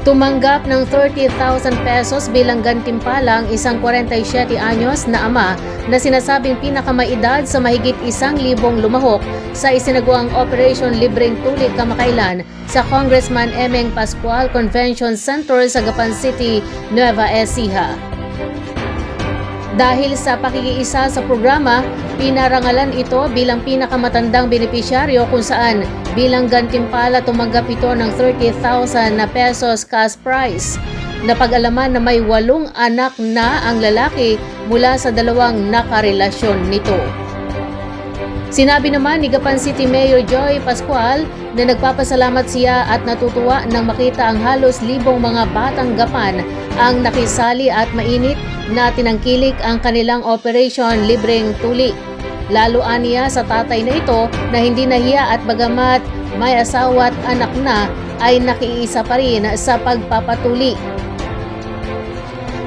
Tumanggap ng 30,000 pesos bilang gantimpala ang isang 47 anyos na ama na sinasabing pinakamaedad sa mahigit 1,000 lumahok sa isinagaang Operation Libreng Tuli kamakailan sa Congressman Emeng Pascual Convention Center sa Gapan City, Nueva Ecija. Dahil sa pakikiisa sa programa, pinarangalan ito bilang pinakamatandang benepisyaryo kung saan bilang gantimpala tumanggap ito ng 30,000 na pesos cash prize. Napag-alaman na may 8 anak na ang lalaki mula sa 2 nakarelasyon nito. Sinabi naman ni Gapan City Mayor Joy Pascual na nagpapasalamat siya at natutuwa nang makita ang halos 1,000 mga batang Gapan ang nakisali at mainit na tinangkilik ang kanilang Operation Libreng Tuli. Lalo aniya sa tatay na ito na hindi nahiya at bagamat may asawa at anak na ay nakiisa pa rin sa pagpapatuli.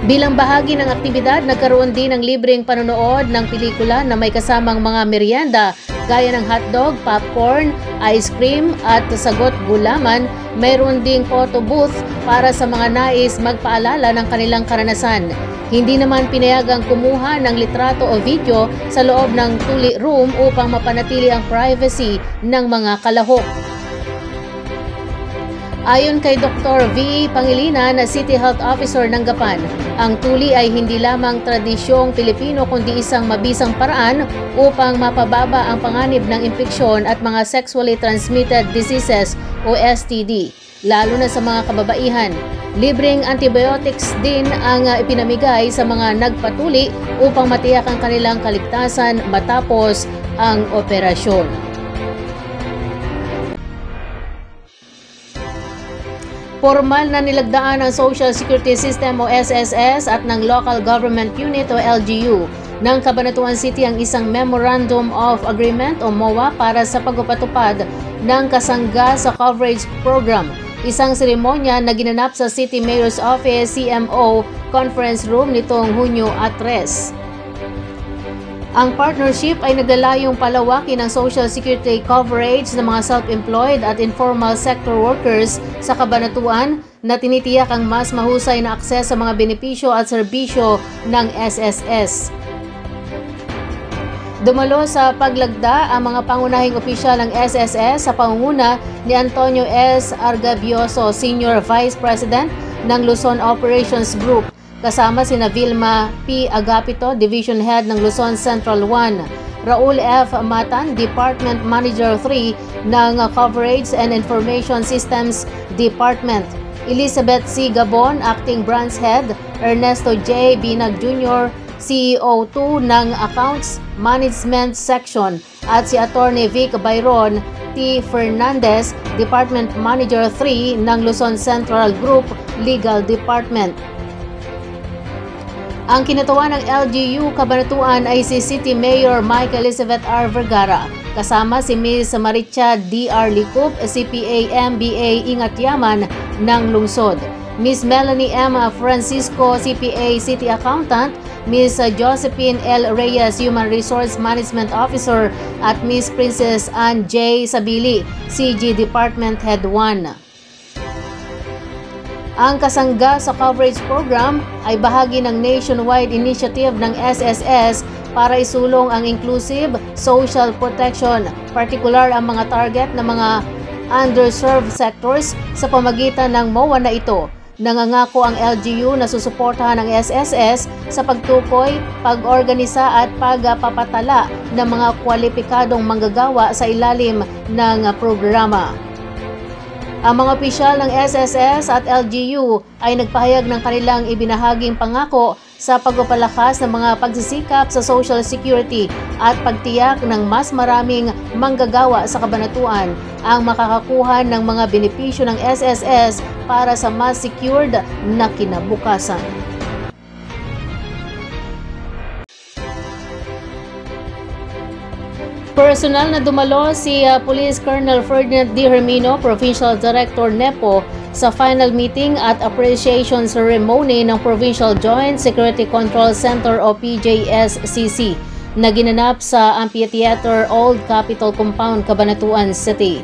Bilang bahagi ng aktibidad, nagkaroon din ng libreng panonood ng pelikula na may kasamang mga merienda gaya ng hotdog, popcorn, ice cream at sagot gulaman. Mayroon ding photo booth para sa mga nais magpaalala ng kanilang karanasan. Hindi naman pinayagang kumuha ng litrato o video sa loob ng tuli room upang mapanatili ang privacy ng mga kalahok. Ayon kay Dr. V. Pangilinan na City Health Officer ng Gapan, ang tuli ay hindi lamang tradisyong Pilipino kundi isang mabisang paraan upang mapababa ang panganib ng impeksyon at mga sexually transmitted diseases o STD, lalo na sa mga kababaihan. Libreng antibiotics din ang ipinamigay sa mga nagpatuli upang matiyak ang kanilang kaligtasan matapos ang operasyon. Formal na nilagdaan ng Social Security System o SSS at ng Local Government Unit o LGU ng Cabanatuan City ang isang Memorandum of Agreement o MOA para sa pagpapatupad ng kasangga sa coverage program. Isang seremonya na ginanap sa City Mayor's Office CMO Conference Room nitong Hunyo 3. Ang partnership ay naglalayong palawakin ang social security coverage ng mga self-employed at informal sector workers sa Cabanatuan na tinitiyak ang mas mahusay na akses sa mga benepisyo at serbisyo ng SSS. Dumalo sa paglagda ang mga pangunahing opisyal ng SSS sa pangunguna ni Antonio S. Argabioso, Senior Vice President ng Luzon Operations Group, kasama sina Vilma P. Agapito, Division Head ng Luzon Central 1, Raul F. Matan, Department Manager 3 ng Coverage and Information Systems Department, Elizabeth C. Gabon, Acting Branch Head, Ernesto J. Binag Jr., CEO 2 ng Accounts Management Section, at si Attorney Vic Byron T. Fernandez, Department Manager 3 ng Luzon Central Group Legal Department. Ang kinatawan ng LGU Cabanatuan ay si City Mayor Mike Elizabeth R. Vergara, kasama si Ms. Maricha D.R. Licup, CPA MBA Ingat Yaman ng lungsod, Ms. Melanie M. Francisco, CPA City Accountant, Ms. Josephine L. Reyes, Human Resource Management Officer, at Ms. Princess Ann J. Sabili, CG Department Head 1. Ang kasangga sa coverage program ay bahagi ng nationwide initiative ng SSS para isulong ang inclusive social protection, partikular ang mga target ng mga underserved sectors sa pamagitan ng MOA na ito. Nangangako ang LGU na susuportahan ng SSS sa pagtukoy, pag-organisa at pagpapatala ng mga kwalipikadong manggagawa sa ilalim ng programa. Ang mga opisyal ng SSS at LGU ay nagpahayag ng kanilang ibinahaging pangako sa pagpapalakas ng mga pagsisikap sa social security at pagtiyak ng mas maraming manggagawa sa Cabanatuan ang makakakuha ng mga benepisyo ng SSS para sa mas secured na kinabukasan. Personal na dumalo si Police Colonel Ferdinand D. Hermino, Provincial Director NEPO, sa final meeting at appreciation ceremony ng Provincial Joint Security Control Center o PJSCC na ginanap sa Amphitheater Old Capitol Compound, Cabanatuan City.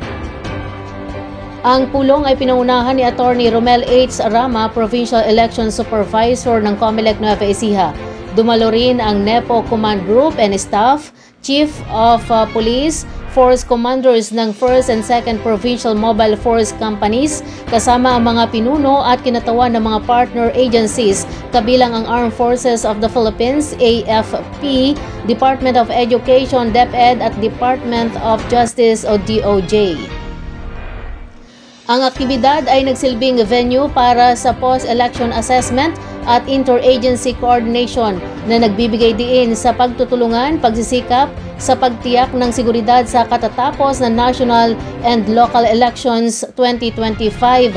Ang pulong ay pinangunahan ni Attorney Romel H. Rama, Provincial Election Supervisor ng COMELEC Nueva Ecija. Dumalo rin ang NEPO Command Group and Staff, Chief of Police, Force Commanders ng 1st and 2nd Provincial Mobile Force Companies, kasama ang mga pinuno at kinatawan ng mga partner agencies, kabilang ang Armed Forces of the Philippines, AFP, Department of Education, DepEd at Department of Justice o DOJ. Ang aktibidad ay nagsilbing venue para sa post-election assessment at interagency coordination na nagbibigay diin sa pagtutulungan, pagsisikap sa pagtiyak ng seguridad sa katatapos na national and local elections 2025.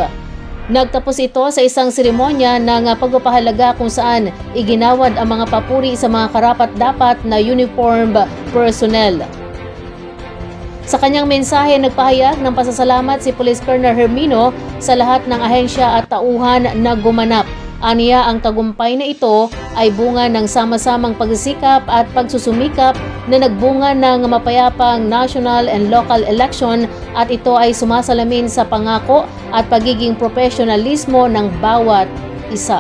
Nagtapos ito sa isang seremonya ng pagpapahalaga kung saan iginawad ang mga papuri sa mga karapat-dapat na uniformed personnel. Sa kanyang mensahe, nagpahayag ng pasasalamat si Police Colonel Hermino sa lahat ng ahensya at tauhan na gumanap. Aniya, ang tagumpay na ito ay bunga ng sama-samang pagsisikap at pagsusumikap na nagbunga ng mapayapang national and local election at ito ay sumasalamin sa pangako at pagiging profesionalismo ng bawat isa.